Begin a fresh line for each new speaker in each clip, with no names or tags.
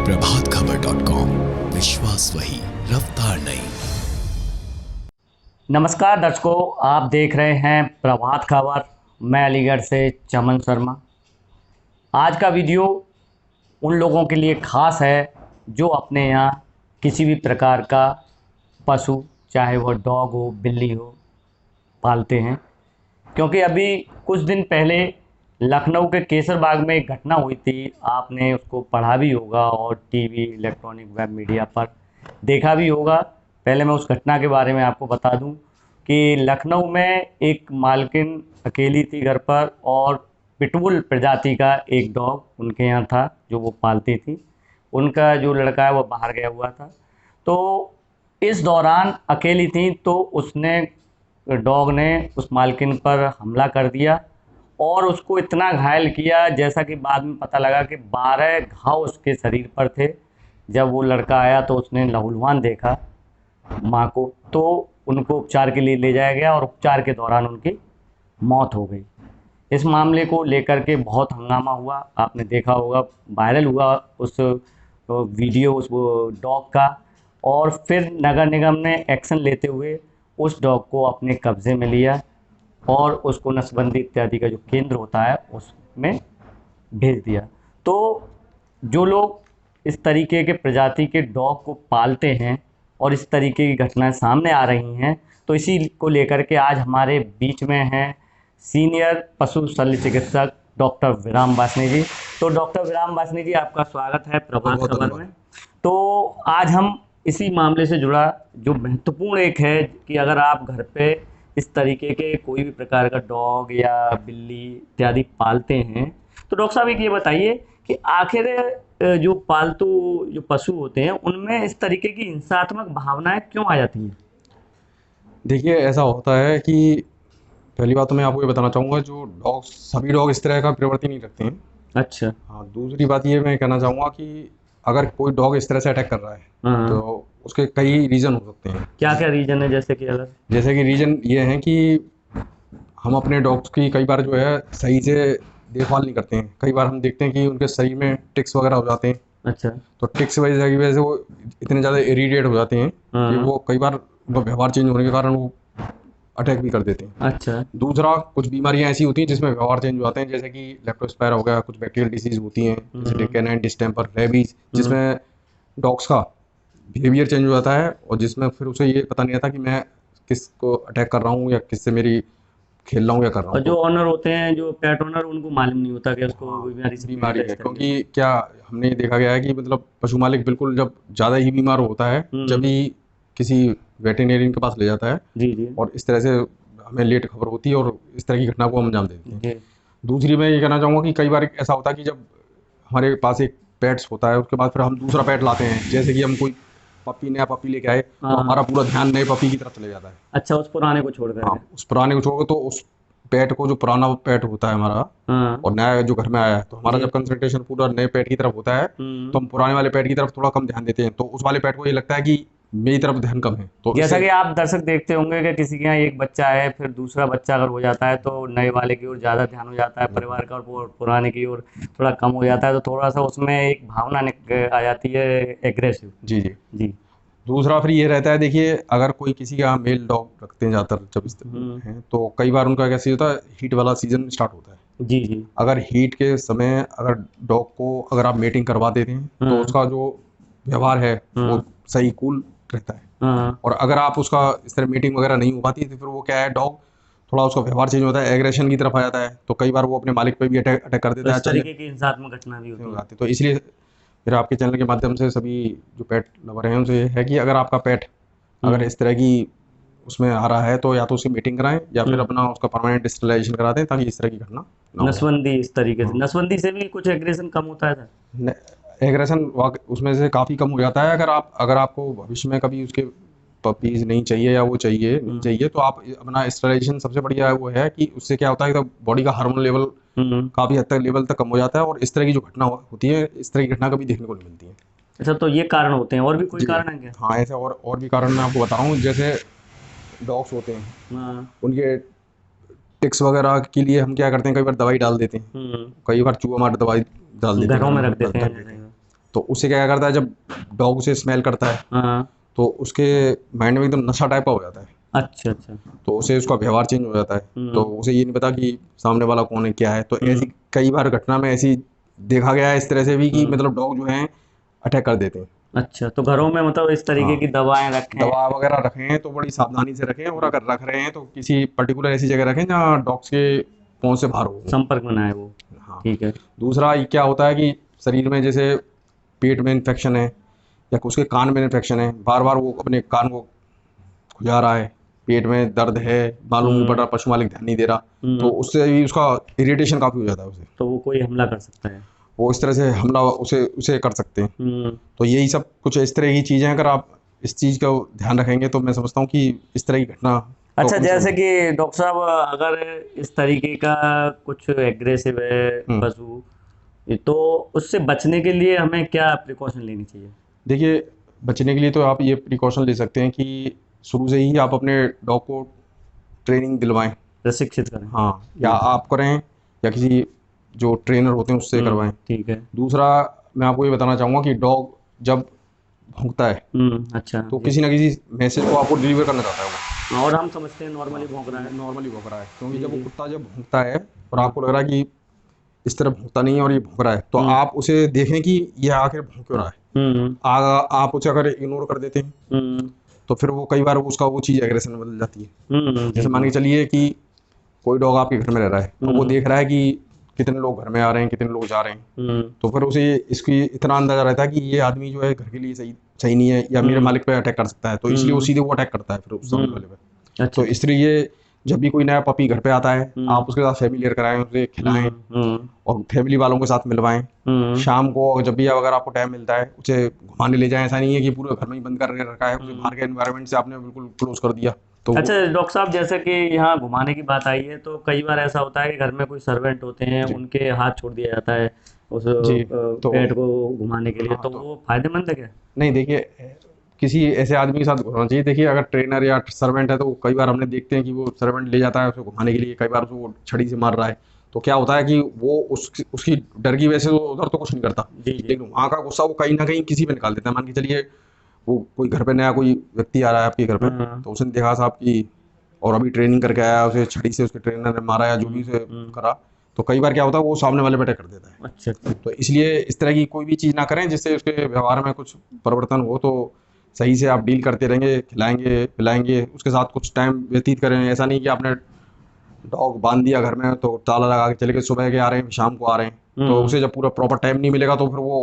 प्रभातखबर.com, विश्वास वही, रफ्तार नहीं।
नमस्कार दर्शकों, आप देख रहे हैं प्रभात खबर। मैं अलीगढ़ से चमन शर्मा। आज का वीडियो उन लोगों के लिए ख़ास है जो अपने यहाँ किसी भी प्रकार का पशु, चाहे वो डॉग हो, बिल्ली हो, पालते हैं। क्योंकि अभी कुछ दिन पहले लखनऊ के केसर बाग में एक घटना हुई थी। आपने उसको पढ़ा भी होगा और टीवी, इलेक्ट्रॉनिक, वेब मीडिया पर देखा भी होगा। पहले मैं उस घटना के बारे में आपको बता दूं कि लखनऊ में एक मालकिन अकेली थी घर पर, और पिटबुल प्रजाति का एक डॉग उनके यहाँ था जो वो पालती थी। उनका जो लड़का है वो बाहर गया हुआ था। तो इस दौरान अकेली थी तो उसने डॉग ने उस मालकिन पर हमला कर दिया और उसको इतना घायल किया, जैसा कि बाद में पता लगा कि 12 घाव उसके शरीर पर थे। जब वो लड़का आया तो उसने लहूलुहान देखा माँ को, तो उनको उपचार के लिए ले जाया गया और उपचार के दौरान उनकी मौत हो गई। इस मामले को लेकर के बहुत हंगामा हुआ। आपने देखा होगा, वायरल हुआ उस वीडियो उस डॉग का। और फिर नगर निगम ने एक्शन लेते हुए उस डॉग को अपने कब्ज़े में लिया और उसको नसबंदी इत्यादि का जो केंद्र होता है उसमें भेज दिया। तो जो लोग इस तरीके के प्रजाति के डॉग को पालते हैं और इस तरीके की घटनाएं सामने आ रही हैं, तो इसी को लेकर के आज हमारे बीच में हैं सीनियर पशु शल्य चिकित्सक डॉक्टर विराम वासनी जी। तो डॉक्टर विराम वासनी जी, आपका स्वागत है प्रभात खबर में। तो आज हम इसी मामले से जुड़ा जो महत्वपूर्ण एक है कि अगर आप घर पे इस तरीके के कोई भी प्रकार का डॉग या बिल्ली इत्यादि पालते हैं, तो डॉक्टर साहब एक ये बताइए कि आखिर जो पालतू जो पशु होते हैं उनमें इस तरीके की हिंसात्मक भावनाएं क्यों आ जाती हैं?
देखिए, ऐसा होता है कि पहली बात तो मैं आपको ये बताना चाहूँगा, जो डॉग्स, सभी डॉग इस तरह का प्रवृत्ति नहीं रखते हैं।
अच्छा।
हाँ, दूसरी बात ये मैं कहना चाहूँगा कि अगर कोई डॉग इस तरह से अटैक कर रहा है
हाँ।
तो उसके कई रीज़न हो सकते हैं।
क्या क्या रीजन है, जैसे कि अगर
जैसे कि रीज़न ये हैं कि हम अपने डॉग्स की कई बार जो है सही से देखभाल नहीं करते हैं। कई बार हम देखते हैं कि उनके शरीर में टिक्स वगैरह हो जाते हैं।
अच्छा।
तो टिक्स की वजह से वो इतने ज़्यादा इरिटेट हो जाते हैं कि
हाँ।
वो कई बार उनका व्यवहार चेंज होने के कारण वो अटैक भी कर देते हैं।
अच्छा।
दूसरा, कुछ बीमारियां ऐसी होती हैं जिसमें व्यवहार चेंज हो जाते हैं, जैसे कि लेप्टोस्पायरा हो गया, कुछ बैक्टीरियल डिसीज होती हैं जैसे कैनाइन डिस्टेंपर, रेबीज, जिसमें डॉग्स का बिहेवियर चेंज हो जाता है और जिसमें फिर उसे ये पता नहीं आता कि मैं किसको अटैक कर रहा हूँ या किससे मेरी खेल रहा हूँ या कर रहा
और
हूँ।
जो ऑनर होते हैं, जो पेट ऑनर, उनको मालूम नहीं होता कि उसको बीमारी से
बीमारी
पीड़ित
है,
इस तरह
क्योंकि क्या हमने ये देखा गया है कि मतलब पशु मालिक बिल्कुल जब ज़्यादा ही बीमार होता है जब भी किसी वेटेरिनरियन के पास ले जाता है
की। जी जी
और इस तरह से हमें लेट खबर होती है और इस तरह की घटना को हम अंजाम देते हैं।
जी।
दूसरी मैं ये कहना चाहूँगा कि कई बार ऐसा होता है कि जब हमारे पास एक पेट्स होता है उसके बाद फिर हम दूसरा पेट लाते हैं, जैसे कि हम कोई नया पपी लेके आए तो
हाँ।
हमारा पूरा ध्यान नए पपी की तरफ चले जाता है।
अच्छा, उस पुराने को छोड़
हाँ,
कर।
उस पुराने को छोड़ के तो उस पेट को, जो पुराना पेट होता है हमारा
हाँ।
और नया जो घर में आया है, तो हमारा
जी।
जब कंसंट्रेशन पूरा नए पेट की तरफ होता है तो हम पुराने वाले पेट की तरफ थोड़ा कम ध्यान देते हैं, तो उस वाले पेट को ये लगता है कि मेरी तरफ ध्यान कम है। तो
जैसा
इससे
कि आप दर्शक देखते होंगे कि किसी के यहाँ एक बच्चा है, फिर दूसरा बच्चा अगर हो जाता है तो नए वाले की ओर ज़्यादा ध्यान हो जाता है परिवार का, और पुराने की ओर थोड़ा कम हो जाता है। तो थोड़ा सा उसमें एक भावना आ जाती है, एग्रेसिव।
जी जी।
जी।
दूसरा फिर ये रहता है, देखिए, अगर कोई किसी के यहाँ मेल डॉग रखते हैं ज़्यादातर जब इस हैं, तो कई बार उनका कैसे होता है, हीट वाला सीजन स्टार्ट होता है।
जी जी।
अगर हीट के समय अगर डॉग को अगर आप मेटिंग करवा देते हैं तो उसका जो व्यवहार है वो सही कूल रहता है।
हाँ।
और अगर आप उसका इस तरह मीटिंग वगैरह नहीं हो पाती तो फिर वो क्या है, डॉग थोड़ा उसका व्यवहार चेंज होता है, एग्रेशन की तरफ आ जाता है, तो कई बार वो अपने मालिक पे भी अटैक कर
तो
देता है,
इस तरीके की हिंसात्मक घटना भी होती
हो
है।
जाती है। तो इसलिए फिर आपके चैनल के माध्यम से सभी जो पेट लवर हैं उनसे ये है कि अगर आपका पेट अगर इस तरह की उसमें आ रहा है तो या तो उसकी मीटिंग कराएं या फिर अपना उसका परमानेंट स्टरलाइजेशन करा दें, ताकि इस तरह की घटना ना हो।
नसबंदी, इस तरीके से नसबंदी से भी कुछ एग्रेशन कम होता है सर?
एग्रेशन उसमें से काफ़ी कम हो जाता है। अगर आपको भविष्य में कभी उसके पपीज़ नहीं चाहिए या वो चाहिए नहीं चाहिए, तो आप अपना स्टरलाइजेशन सबसे बढ़िया वो है कि उससे क्या होता है, तो बॉडी का हार्मोन लेवल काफ़ी हद तक लेवल तक कम हो जाता है और इस तरह की जो घटना होती है, इस तरह की घटना कभी देखने को नहीं मिलती है।
अच्छा, तो ये कारण होते हैं, और भी कोई
जी।
कारण है क्या?
हाँ, ऐसे और भी कारण मैं आपको बता रहा हूँ। जैसे डॉग्स होते हैं,
हाँ।
उनके टिक्स वगैरह के लिए हम क्या करते हैं, कई बार दवाई डाल देते हैं, कई बार चूहा मार दवाई डाल देते हैं,
घरों में
घर
रख देते
ढक
हैं।
देते हैं। तो उससे क्या करता है, जब डॉग उसे स्मेल करता है
हाँ।
तो उसके माइंड में एकदम नशा टाइप का हो जाता है,
अच्छा अच्छा।
तो उसे उसका व्यवहार चेंज हो जाता है, तो
हम्म
उसे ये नहीं पता कि सामने वाला कौन है क्या है। तो ऐसी
हम्म
कई बार घटना में ऐसी देखा गया है इस तरह से भी कि
हम्म।
मतलब डॉग जो हैं अटैक कर देते हैं।
अच्छा, तो घरों में मतलब इस तरीके
हाँ,
की दवाएं रखें।
दवा वगैरह रखें तो बड़ी सावधानी से रखें, और अगर रख रहे हैं तो किसी पर्टिकुलर ऐसी जगह रखें जहाँ डॉग्स के पहुंच से बाहर हो वो।
संपर्क में ना है वो।
हाँ।
ठीक है।
दूसरा ये क्या होता है कि शरीर में जैसे पेट में इन्फेक्शन है या उसके कान में इन्फेक्शन है, बार बार वो अपने कान को खुजा रहा है, पेट में दर्द है, मालूम नहीं पड़
हम्म
रहा, पशु मालिक ध्यान नहीं दे रहा, तो
हम्म।
उससे भी उसका इरिटेशन काफ़ी हो जाता है उसे,
तो वो कोई हमला कर सकता है।
वो इस तरह से हमला उसे उसे कर सकते हैं।
हम्म।
तो यही सब कुछ इस तरह की चीज़ें, अगर आप इस चीज़ का ध्यान रखेंगे तो मैं समझता हूँ कि इस तरह की घटना तो
अच्छा,
कम से कम
जैसे
होगी।
कि डॉक्टर साहब, अगर इस तरीके का कुछ एग्रेसिव है
हम्म।
पशु, तो उससे बचने के लिए हमें क्या प्रिकॉशन लेनी चाहिए।
देखिए, बचने के लिए तो आप ये प्रिकॉशन ले सकते हैं कि शुरू से ही आप अपने डॉग को ट्रेनिंग दिलवाएं।
प्रशिक्षित करें।
हाँ, या
ठीक है।
आप करें या किसी जो ट्रेनर होते हैं उससे करवाएं।
ठीक है।
दूसरा, मैं आपको ये बताना चाहूँगा कि डॉग जब भौंकता है
अच्छा
तो
जी।
किसी ना किसी मैसेज को आपको डिलीवर करना चाहता है वो।
और हम समझते हैं
हाँ,
नॉर्मली भौंक रहा है।
नॉर्मली भौंक रहा है, क्योंकि
जी
जब वो
जी।
कुत्ता जब भौंकता है और
हाँ।
आपको लग रहा है कि इस तरह भौंकता नहीं है और ये भौंक रहा है, तो
हम्म
आप उसे देखें कि ये आखिर भौंक क्यों रहा है।
हम्म
आप उसे अगर इग्नोर कर देते हैं
हम्म
तो फिर वो कई बार उसका वो चीज़ एग्रेशन में बदल जाती है।
जी
जैसे मान
जी।
के चलिए कि कोई डॉग आपके घर में रह रहा है, तो वो
हम्म
देख रहा है कि कितने लोग घर में आ रहे हैं, कितने लोग जा रहे हैं,
हम्म
तो फिर उसे इसकी इतना अंदाजा रहता है कि ये आदमी जो है घर के लिए सही सही नहीं है या मेरे
हम्म
मालिक पे अटैक कर सकता है, तो इसलिए वो
हम्म
सीधे वो अटैक करता है फिर उस सामने
हम्म।
वाले पे।
अच्छा
तो
अच्छा।
इसलिए जब भी कोई नया पपी घर पे आता है,
हम्म
आप उसके साथ फैमिलियर कराएं, उसे खिलाएं
हम्म
और फैमिली वालों के साथ मिलवाएं।
हम्म
शाम को जब भी अगर आपको टाइम मिलता है उसे घुमाने ले जाएं, ऐसा नहीं है कि पूरे घर में ही बंद कर रखा है, उसे
हम्म।
बाहर के एनवायरनमेंट से आपने बिल्कुल क्लोज कर दिया तो
अच्छा
वो।
डॉक्टर साहब, जैसे कि यहाँ घुमाने की बात आई है, तो कई बार ऐसा होता है कि घर में कोई सर्वेंट होते हैं,
जी
उनके हाथ छोड़ दिया जाता है उस
जी। तो
पेट को घुमाने के लिए,
हाँ,
तो
तो
वो फायदेमंद है क्या।
नहीं, देखिए, किसी ऐसे आदमी के साथ घुमाना चाहिए। देखिए, अगर ट्रेनर या सर्वेंट है तो कई बार हमने देखते हैं कि वो सर्वेंट ले जाता है उसको घुमाने के लिए, कई बार उसको छड़ी से मार रहा है, तो क्या होता है कि वो उसकी डर की वजह से वो उधर तो कुछ नहीं करता,
जी जी।
लेकिन वहाँ का गुस्सा वो कहीं ना कहीं किसी पे निकाल देता है। मान के चलिए वो कोई घर पे नया कोई व्यक्ति आ रहा है आपके घर पे,
हाँ।
तो उसने देखा साहब की और अभी ट्रेनिंग करके आया, उसे छड़ी से उसके ट्रेनर ने मारा या जो भी उसे
हम्म।
करा, तो कई बार क्या होता है वो सामने वाले पे अटैक कर देता है।
अच्छा अच्छा।
तो इसलिए इस तरह की कोई भी चीज़ ना करें जिससे उसके व्यवहार में कुछ परिवर्तन हो, तो सही से आप डील करते रहेंगे, खिलाएंगे पिलाएंगे, उसके साथ कुछ टाइम व्यतीत करें। ऐसा नहीं कि आपने डॉग बांध दिया घर में तो ताला लगा के चले गए, सुबह के आ रहे हैं शाम को आ रहे हैं, तो
हम्म
उसे जब पूरा प्रॉपर टाइम नहीं मिलेगा तो फिर वो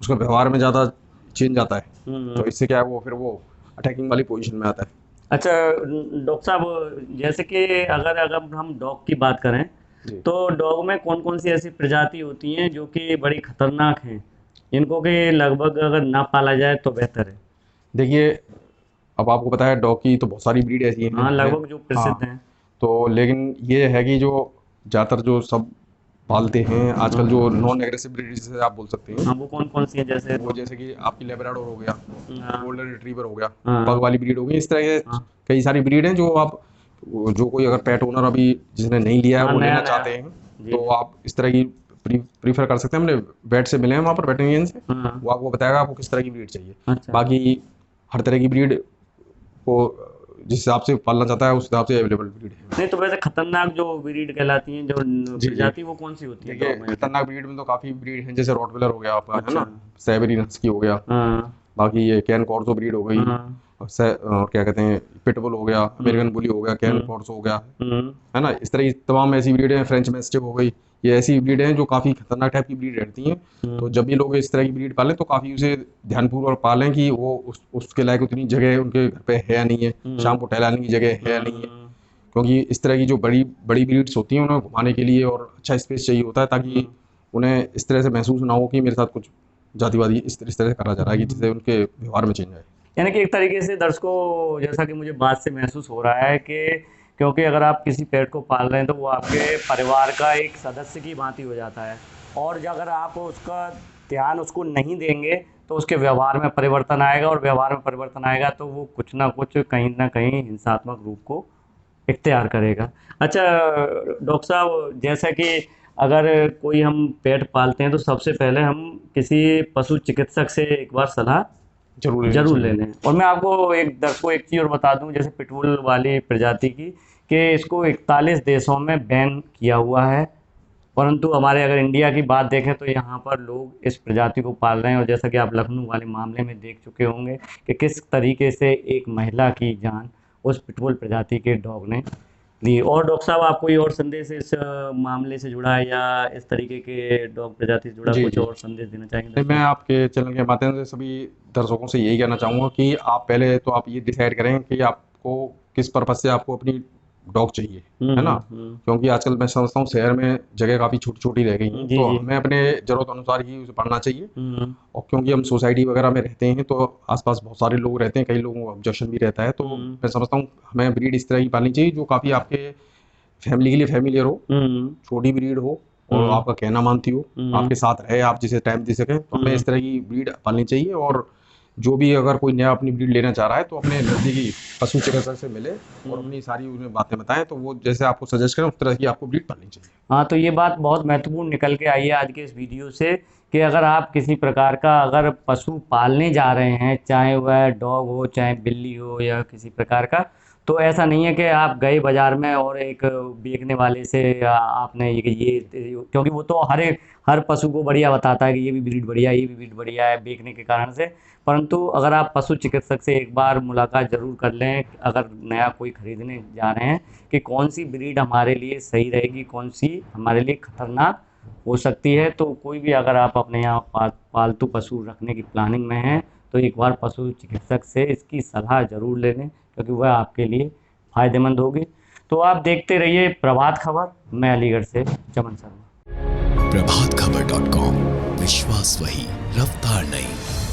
उसका व्यवहार में ज़्यादा चेंज आता है, तो
हम्म।
इससे क्या है वो फिर वो अटैकिंग वाली पोजीशन में आता है।
अच्छा डॉक्टर साहब, जैसे कि अगर अगर हम डॉग की बात करें,
जी।
तो डॉग में कौन कौन सी ऐसी प्रजाति होती हैं जो कि बड़ी खतरनाक हैं, इनको कि लगभग अगर ना पाला जाए तो बेहतर है।
देखिए, अब आपको पता है डॉग की तो बहुत सारी ब्रीड ऐसी
हाँ,
हैं।
लगभग जो
हाँ,
प्रसिद्ध हैं।
तो लेकिन ये है कि जो ज़्यादातर जो सब पालते हैं आजकल, जो
हाँ
नॉन एग्रेसिव ब्रीड जिसे आप बोल सकते हैं,
हाँ, वो कौन कौन सी है जैसे।
वो जैसे कि आपकी लेब्राडोर हो गया,
हाँ
गोल्डन रिट्रीवर हो गया, पग
हाँ
वाली ब्रीड हो गई, इस तरह के
हाँ
कई सारी ब्रीड हैं जो आप जो कोई अगर पेट ओनर अभी जिसने नहीं लिया है
हाँ,
वो
नया
लेना
नया।
चाहते हैं,
जी
तो
जी।
आप इस तरह की प्रीफर कर सकते हैं। हमने वेट से मिले हैं वहाँ पर, वेटरिनियन से,
हाँ।
वो आपको बताएगा आपको किस तरह की ब्रीड चाहिए।
अच्छा।
बाकी हर तरह की ब्रीड को जिस हिसाब से पालना चाहता है उस हिसाब से अवेलेबल ब्रीड है।
नहीं, तो वैसे खतरनाक जो ब्रीड कहलाती हैं, जो
जी जी।
प्रजाति, वो कौन सी होती है
देखिए,
डॉग में।
खतरनाक ब्रीड में तो काफ़ी ब्रीड हैं, जैसे रॉटविलर हो गया आपका, है
अच्छा।
ना, साइबेरियन हस्की हो गया,
हाँ
बाकी ये कैन कॉर्सो ब्रीड हो गई,
हाँ।
और क्या कहते हैं, पिटबुल हो गया,
हम्म
अमेरिकन बुली हो गया, कैन
हम्म
कॉर्सो हो गया,
हम्म
है ना, इस तरह की तमाम ऐसी ब्रीडें हैं, फ्रेंच मैस्टिफ हो गई, ये ऐसी ब्रीड हैं जो काफ़ी खतरनाक टाइप की ब्रीड रहती हैं। तो
हम्म
जब भी लोग इस तरह की ब्रीड पालें तो काफ़ी उसे ध्यानपूर्वक पालें कि वो उसके लायक उतनी जगह उनके घर पे है या नहीं है,
हम्म
शाम को टहलाने की जगह है या नहीं है,
हम्म
क्योंकि इस तरह की जो बड़ी बड़ी ब्रीड्स होती हैं उन्हें घुमाने के लिए और अच्छा स्पेस चाहिए होता है, ताकि
हम्म
उन्हें इस तरह से महसूस ना हो कि मेरे साथ कुछ जातिवादी इस तरह से करा जा रहा है, कि जिससे
हम्म।
उनके व्यवहार में चेंज आए।
यानी कि एक तरीके से दर्शकों, जैसा कि मुझे बात से महसूस हो रहा है कि क्योंकि अगर आप किसी पेट को पाल रहे हैं तो वो आपके परिवार का एक सदस्य की भांति हो जाता है, और जो अगर आप उसका ध्यान उसको नहीं देंगे तो उसके व्यवहार में परिवर्तन आएगा, और व्यवहार में परिवर्तन आएगा तो वो कुछ ना कहीं हिंसात्मक रूप को इख्तियार करेगा। अच्छा डॉक्टर साहब, जैसा कि अगर कोई हम पेट पालते हैं तो सबसे पहले हम किसी पशु चिकित्सक से एक बार सलाह जरूर ले लें। और मैं आपको एक चीज़ और बता दूं, जैसे पिटबुल वाली प्रजाति की, कि इसको 41 देशों में बैन किया हुआ है, परंतु हमारे अगर इंडिया की बात देखें तो यहाँ पर लोग इस प्रजाति को पाल रहे हैं। और जैसा कि आप लखनऊ वाले मामले में देख चुके होंगे कि किस तरीके से एक महिला की जान उस पिटबुल प्रजाति के डॉग ने ली। और डॉक्टर साहब, आप कोई और संदेश इस मामले से जुड़ा है या इस तरीके के डॉग प्रजाति से जुड़ा
जी
कुछ
जी
और संदेश देना चाहेंगे?
नहीं, मैं आपके चैनल के माध्यम से सभी दर्शकों से यही कहना चाहूँगा कि आप पहले तो आप ये डिसाइड करें कि आपको किस पर्पज़ से आपको अपनी डॉग चाहिए, है ना। क्योंकि आजकल मैं समझता हूँ शहर में जगह काफ़ी छोटी छोटी रह गई हैं,
जी,
तो
जी।
हमें अपने ज़रूरत अनुसार ही उसे पढ़ना चाहिए। और क्योंकि हम सोसाइटी वगैरह में रहते हैं तो आसपास बहुत सारे लोग रहते हैं, कई लोगों को ऑब्जेक्शन भी रहता है, तो मैं समझता हूँ हमें ब्रीड इस तरह की पालनी चाहिए जो काफ़ी आपके फैमिली के लिए फैमिलियर हो, छोटी ब्रीड हो और आपका कहना मानती हो, आपके साथ रहे, आप जिसे टाइम दे सकें, तो हमें इस तरह की ब्रीड पालनी चाहिए। और जो भी अगर कोई नया अपनी ब्रीड लेना चाह रहा है तो अपने नज़दीकी पशु चिकित्सक से मिले और अपनी सारी उन्हें बातें बताएं, तो वो जैसे आपको सजेस्ट करें उस तरह की आपको ब्रीड पालनी चाहिए।
हाँ, तो ये बात बहुत महत्वपूर्ण निकल के आई है आज के इस वीडियो से, कि अगर आप किसी प्रकार का अगर पशु पालने जा रहे हैं, चाहे वह डॉग हो, चाहे बिल्ली हो या किसी प्रकार का, तो ऐसा नहीं है कि आप गए बाज़ार में और एक बेचने वाले से आपने ये क्योंकि वो तो हर पशु को बढ़िया बताता है कि ये भी ब्रीड बढ़िया है, ये भी ब्रीड बढ़िया है, बेचने के कारण से। परंतु अगर आप पशु चिकित्सक से एक बार मुलाकात ज़रूर कर लें, अगर नया कोई ख़रीदने जा रहे हैं, कि कौन सी ब्रीड हमारे लिए सही रहेगी, कौन सी हमारे लिए खतरनाक हो सकती है। तो कोई भी अगर आप अपने यहाँ पालतू पशु रखने की प्लानिंग में हैं तो एक बार पशु चिकित्सक से इसकी सलाह ज़रूर ले लें, क्योंकि वह आपके लिए फ़ायदेमंद होगी। तो आप देखते रहिए प्रभात खबर। मैं अलीगढ़ से चमन शर्मा।
प्रभातखबर.com, विश्वास वही, रफ्तार नहीं।